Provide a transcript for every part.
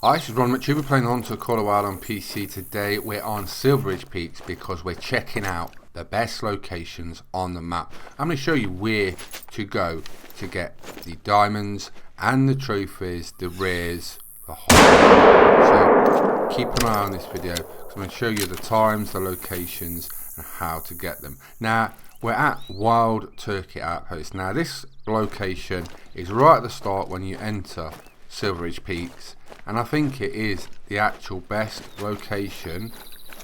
Hi, this is Ron McTube. We're playing Hunter Call a While on PC. Today we're on Silveridge Peaks because we're checking out the best locations on the map. I'm going to show you where to go to get the diamonds and the trophies, the rares, the whole. So keep an eye on this video because I'm going to show you the times, the locations and how to get them. Now we're at Wild Turkey Outpost. Now this location is right at the start when you enter Silveridge Peaks, and I think it is the actual best location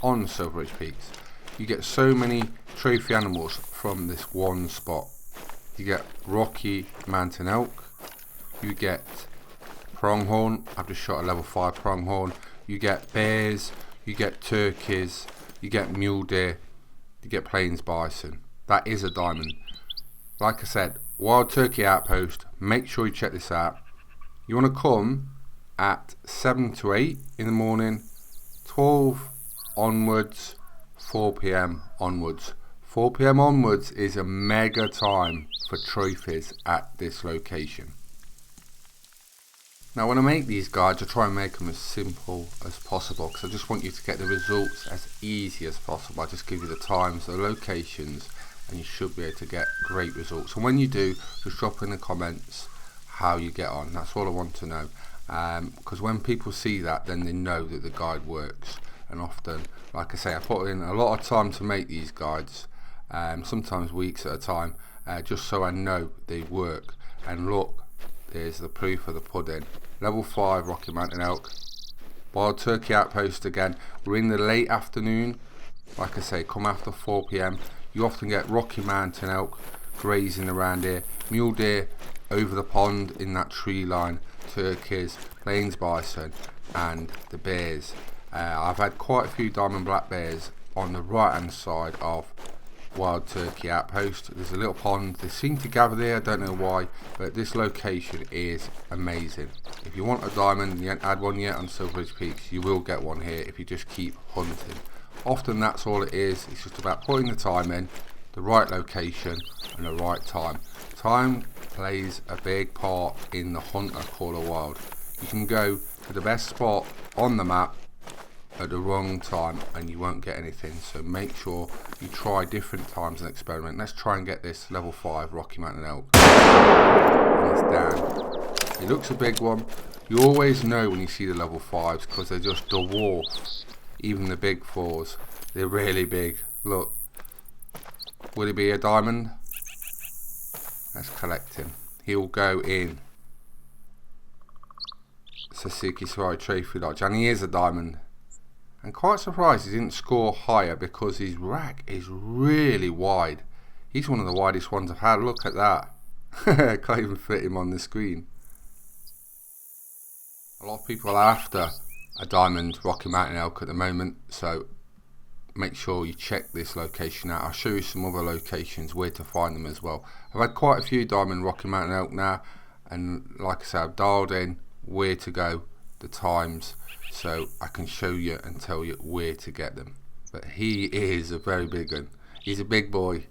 on Silveridge Peaks. You get so many trophy animals from this one spot. You get Rocky Mountain Elk, you get pronghorn. I've just shot a level 5 pronghorn. You get bears, you get turkeys, you get mule deer, you get plains bison. That is a diamond. Like I said, Wild Turkey Outpost, make sure you check this out. You want to come at 7 to 8 in the morning, 12 onwards, 4 PM onwards. 4 PM onwards is a mega time for trophies at this location. Now when I make these guides, I try and make them as simple as possible because I just want you to get the results as easy as possible. I just give you the times, the locations, and you should be able to get great results. And when you do, just drop in the comments how you get on. That's all I want to know, because when people see that, then they know that the guide works. And often, like I say, I put in a lot of time to make these guides, sometimes weeks at a time, just so I know they work. And look, there's the proof of the pudding. Level 5 Rocky Mountain Elk, Wild Turkey Outpost again. We're in the late afternoon. Like I say, come after 4 PM. You often get Rocky Mountain Elk grazing around here, mule deer over the pond in that tree line, turkeys, plains bison and the bears. I've had quite a few diamond black bears on the right hand side of Wild Turkey Outpost. There's a little pond, they seem to gather there, I don't know why, but this location is amazing. If you want a diamond and you haven't had one yet on Silveridge Peaks, you will get one here if you just keep hunting. Often that's all it is. It's just about putting the time in, the right location and the right time. Time plays a big part in the Hunter Call a Wild. You can go to the best spot on the map at the wrong time and you won't get anything, so make sure you try different times and experiment. Let's try and get this level 5 Rocky Mountain Elk. And it's down. It looks a big one. You always know when you see the level 5s because they just dwarf even the big 4s. They're really big. Look, will it be a diamond? Let's collect him. He'll go in Sasuke Sarai Trophy Lodge, and he is a diamond. And quite surprised he didn't score higher because his rack is really wide. He's one of the widest ones I've had. Look at that. Can't even fit him on the screen. A lot of people are after a diamond Rocky Mountain Elk at the moment, so make sure you check this location out. I'll show you some other locations where to find them as well. I've had quite a few diamond Rocky Mountain Elk now, and like I said, I've dialed in where to go, the times, so I can show you and tell you where to get them. But he is a very big one. He's a big boy,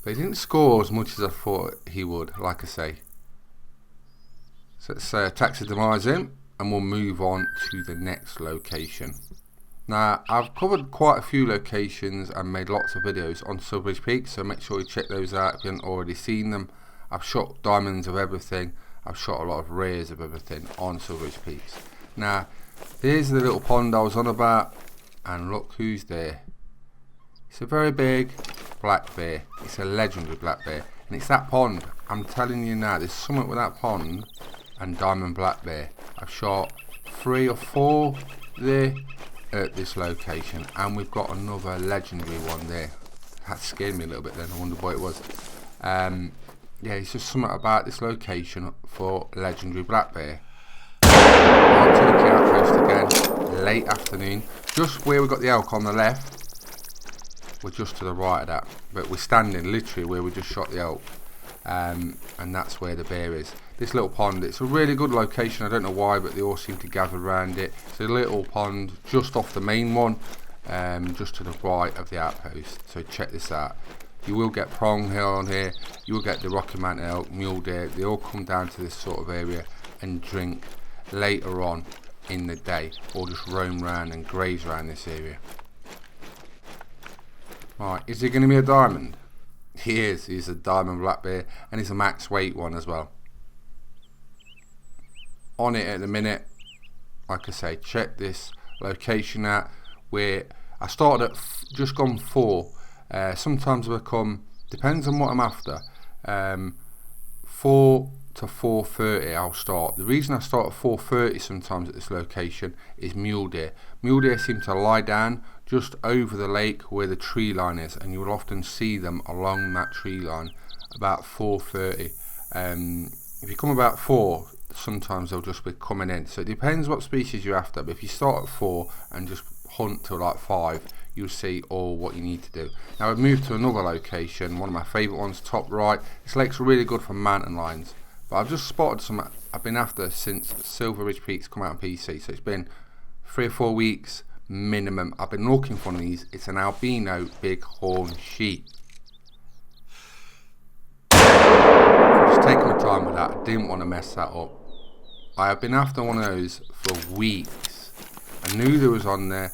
but he didn't score as much as I thought he would, like I say. So let's taxidermise him and we'll move on to the next location. Now I've covered quite a few locations and made lots of videos on Silveridge Peaks, so make sure you check those out if you haven't already seen them. I've shot diamonds of everything, I've shot a lot of rares of everything on Silveridge Peaks. Now here's the little pond I was on about, and look who's there. It's a very big black bear. It's a legendary black bear, and it's that pond. I'm telling you now, there's something with that pond and diamond black bear. I've shot 3 or 4 there at this location, and we've got another legendary one there. That scared me a little bit then. I wondered what it was. Yeah, it's just something about this location for legendary black bear. Wild Turkey Outpost again, late afternoon, just where we got the elk on the left. We're just to the right of that, but we're standing literally where we just shot the elk, and that's where the bear is. This little pond, it's a really good location. I don't know why, but they all seem to gather around it. It's a little pond just off the main one, just to the right of the outpost, so check this out. You will get pronghorn here, you will get the Rocky Mountain Elk, mule deer. They all come down to this sort of area and drink later on in the day, or just roam around and graze around this area. Right, is it going to be a diamond? He is. He's a diamond black bear, and it's a max weight one as well. On it at the minute, like I say, check this location out. Where I started at just gone 4. Sometimes I become, depends on what I'm after, 4 to 4:30 I'll start. The reason I start at 4:30 sometimes at this location is mule deer. Mule deer seem to lie down just over the lake where the tree line is, and you will often see them along that tree line about 4:30. If you come about 4, sometimes they'll just be coming in. So it depends what species you're after, but if you start at 4 and just hunt till like 5, you'll see all what you need to do. Now I've moved to another location, one of my favourite ones, top right. This lake's really good for mountain lions, but I've just spotted some I've been after since Silver Ridge Peaks come out on PC, so it's been 3 or 4 weeks minimum. I've been looking for one of these. It's an albino bighorn sheep. I'm just taking my time with that. I didn't want to mess that up. I have been after one of those for weeks. I knew there was on there.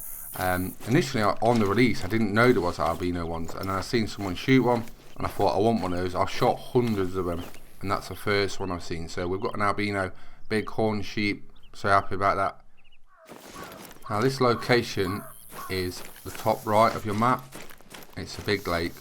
Initially on the release I didn't know there was albino ones, and I seen someone shoot one and I thought I want one of those. I've shot hundreds of them, and that's the first one I've seen. So we've got an albino bighorn sheep, so happy about that. Now this location is the top right of your map. It's a big lake,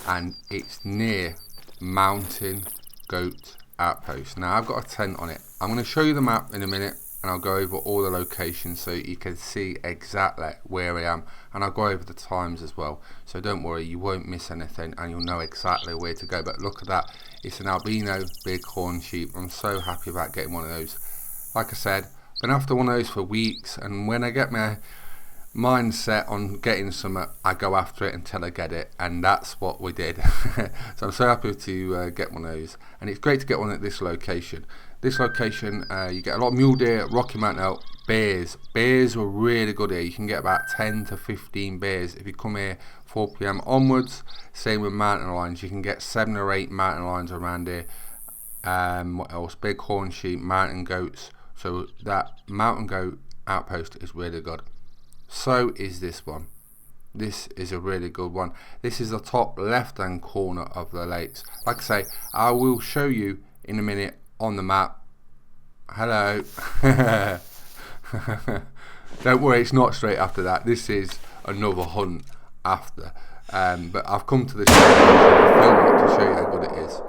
and it's near Mountain Goat Outpost. Now I've got a tent on it. I'm going to show you the map in a minute, and I'll go over all the locations so you can see exactly where I am, and I'll go over the times as well, so don't worry, you won't miss anything and you'll know exactly where to go. But look at that, it's an albino bighorn sheep. I'm so happy about getting one of those. Like I said, been after one of those for weeks, and when I get my mindset on getting some, I go after it until I get it, and that's what we did. So I'm so happy to get one of those, and it's great to get one at this location. This location, you get a lot of mule deer, Rocky Mountain elk, bears. Bears were really good here. You can get about 10 to 15 bears if you come here 4 PM onwards. Same with mountain lions. You can get 7 or 8 mountain lions around here. What else? Bighorn sheep, mountain goats. So that mountain goat outpost is really good. So is this one. This is a really good one. This is the top left hand corner of the lakes. Like I say, I will show you in a minute on the map. Hello. Don't worry, it's not straight after that. This is another hunt after. But I've come to this to show you how good it is.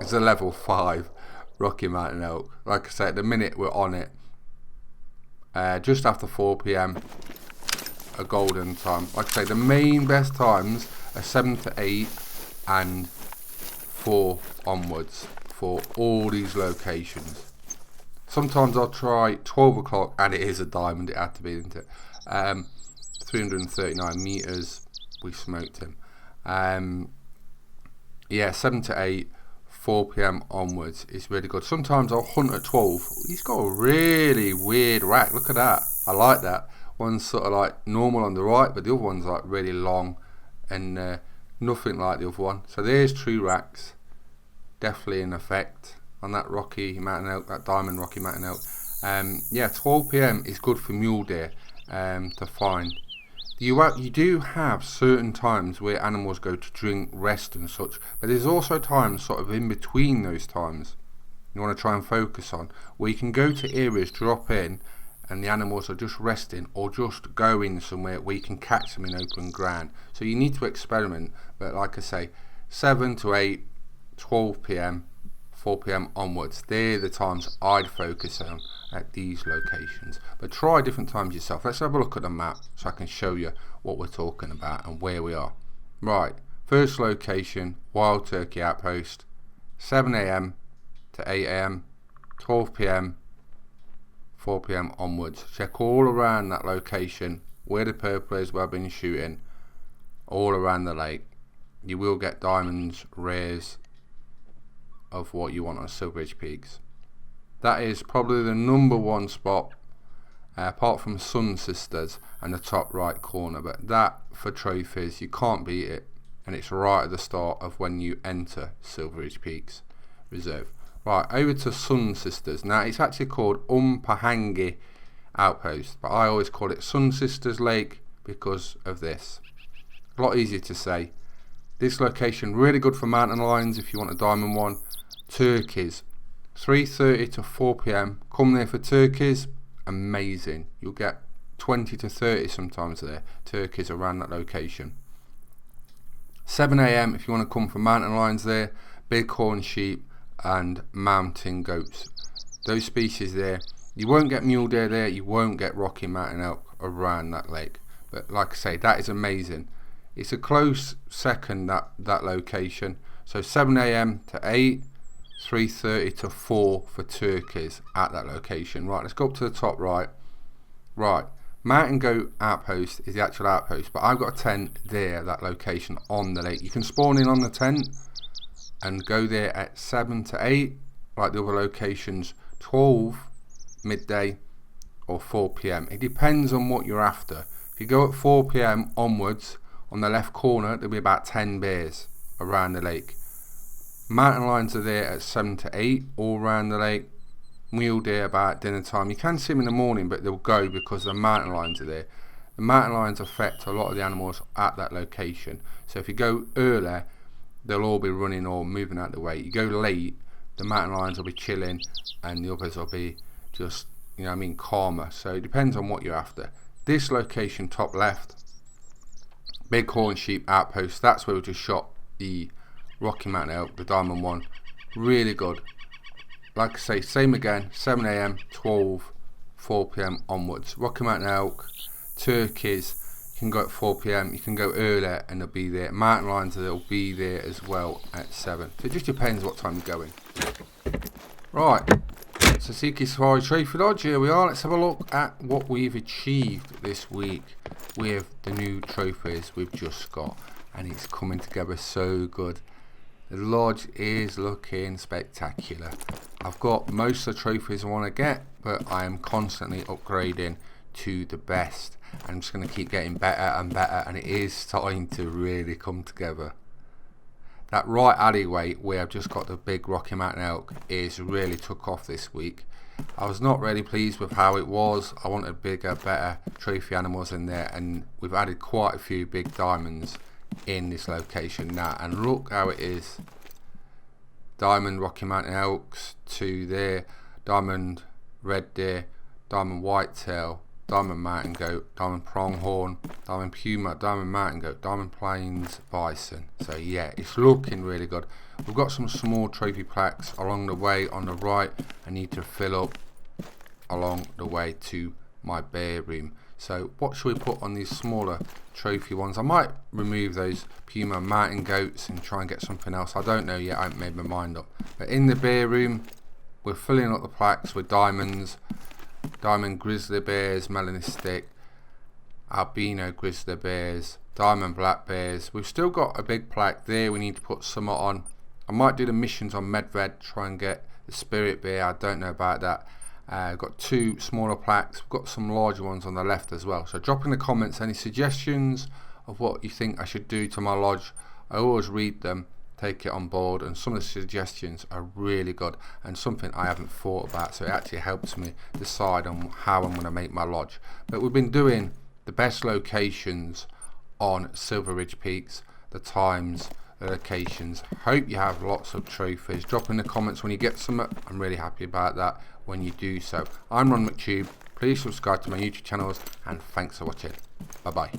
It's a level 5 Rocky Mountain elk. Like I said, at the minute we're on it. Just after 4 PM, a golden time. Like I say, the main best times are 7 to 8 and 4 onwards for all these locations. Sometimes I'll try 12 o'clock, and it is a diamond. It had to be, isn't it? 339 meters. We smoked him. Yeah, 7 to 8, 4 PM onwards is really good. Sometimes I'll hunt at 12. He's got a really weird rack. Look at that. I like that. One's sort of like normal on the right, but the other one's like really long, and nothing like the other one. So there's true racks. Definitely in effect on that Rocky Mountain elk, that diamond Rocky Mountain elk. Yeah, 12 PM is good for mule deer to find. You do have certain times where animals go to drink, rest and such, but there's also times sort of in between those times you want to try and focus on, where you can go to areas, drop in, and the animals are just resting, or just going somewhere where you can catch them in open ground. So you need to experiment, but like I say, 7 to 8, 12 PM, 4 PM onwards, they're the times I'd focus on at these locations. But try different times yourself. Let's have a look at the map so I can show you what we're talking about and where we are. Right, first location, Wild Turkey Outpost, 7 AM to 8 AM, 12 PM, 4 PM onwards. Check all around that location where the purple is, where I've been shooting, all around the lake. You will get diamonds, rares of what you want on Silver Ridge Peaks. That is probably the #1 spot, apart from Sun Sisters and the top right corner, but that for trophies, you can't beat it, and it's right at the start of when you enter Silver Ridge Peaks Reserve. Right, over to Sun Sisters. Now it's actually called Pahangi Outpost, but I always call it Sun Sisters Lake because of this. A lot easier to say. This location really good for mountain lions if you want a diamond one. Turkeys, 3:30 to 4 p.m. Come there for turkeys. Amazing. You'll get 20 to 30 sometimes there. Turkeys around that location. 7 a.m. if you want to come for mountain lions there. Bighorn sheep and mountain goats. Those species there. You won't get mule deer there. You won't get Rocky Mountain elk around that lake. But like I say, that is amazing. It's a close second, that location. So 7 a.m. to 8, 3:30 to 4 for turkeys at that location. Right, let's go up to the top right. Right, Mountain Goat Outpost is the actual outpost, but I've got a tent there, that location on the lake. You can spawn in on the tent and go there at 7 to 8, like the other locations, 12 midday or 4 p.m. It depends on what you're after. If you go at 4 p.m. onwards, on the left corner there'll be about 10 bears around the lake. Mountain lions are there at 7 to 8 all around the lake. Mule deer about dinner time. You can see them in the morning, but they'll go because the mountain lions are there. The mountain lions affect a lot of the animals at that location. So if you go earlier, they'll all be running or moving out the way. You go late, the mountain lions will be chilling and the others will be just, calmer. So it depends on what you're after. This location, top left, Bighorn sheep outpost. That's where we just shot the Rocky Mountain elk, the diamond one. Really good. Like I say, same again, 7 a.m, 12, 4 p.m. onwards. Rocky Mountain elk, turkeys, you can go at 4 p.m, you can go earlier and they'll be there. Mountain lions, they'll be there as well at 7. So it just depends what time you're going. Right, Sasiki Safari Trophy Lodge, here we are. Let's have a look at what we've achieved this week with the new trophies we've just got. And it's coming together so good. The lodge is looking spectacular. I've got most of the trophies I want to get, but I am constantly upgrading to the best. I'm just going to keep getting better and better, and it is starting to really come together. That right alleyway where I've just got the big Rocky Mountain elk is really took off this week. I was not really pleased with how it was. I wanted bigger, better trophy animals in there, and we've added quite a few big diamonds in this location now, and look how it is. Diamond Rocky Mountain elks to there, diamond red deer, diamond whitetail, diamond mountain goat, diamond pronghorn, diamond puma, diamond mountain goat, diamond plains bison. So yeah, it's looking really good. We've got some small trophy plaques along the way on the right. I need to fill up along the way to my bear room. So what should we put on these smaller trophy ones? I might remove those puma mountain goats and try and get something else. I don't know yet, I haven't made my mind up. But in the bear room, we're filling up the plaques with diamonds. Diamond grizzly bears, melanistic, albino grizzly bears, diamond black bears. We've still got a big plaque there we need to put some on. I might do the missions on Medved, try and get the spirit bear. I don't know about that. I've got 2 smaller plaques. We've got some larger ones on the left as well. So drop in the comments any suggestions of what you think I should do to my lodge. I always read them, take it on board, and some of the suggestions are really good and something I haven't thought about, so it actually helps me decide on how I'm going to make my lodge. But we've been doing the best locations on Silver Ridge Peaks, the times, the locations. Hope you have lots of trophies. Drop in the comments when you get some. I'm really happy about that when you do so. I'm Ron McTube. Please subscribe to my YouTube channels, and thanks for watching. Bye bye.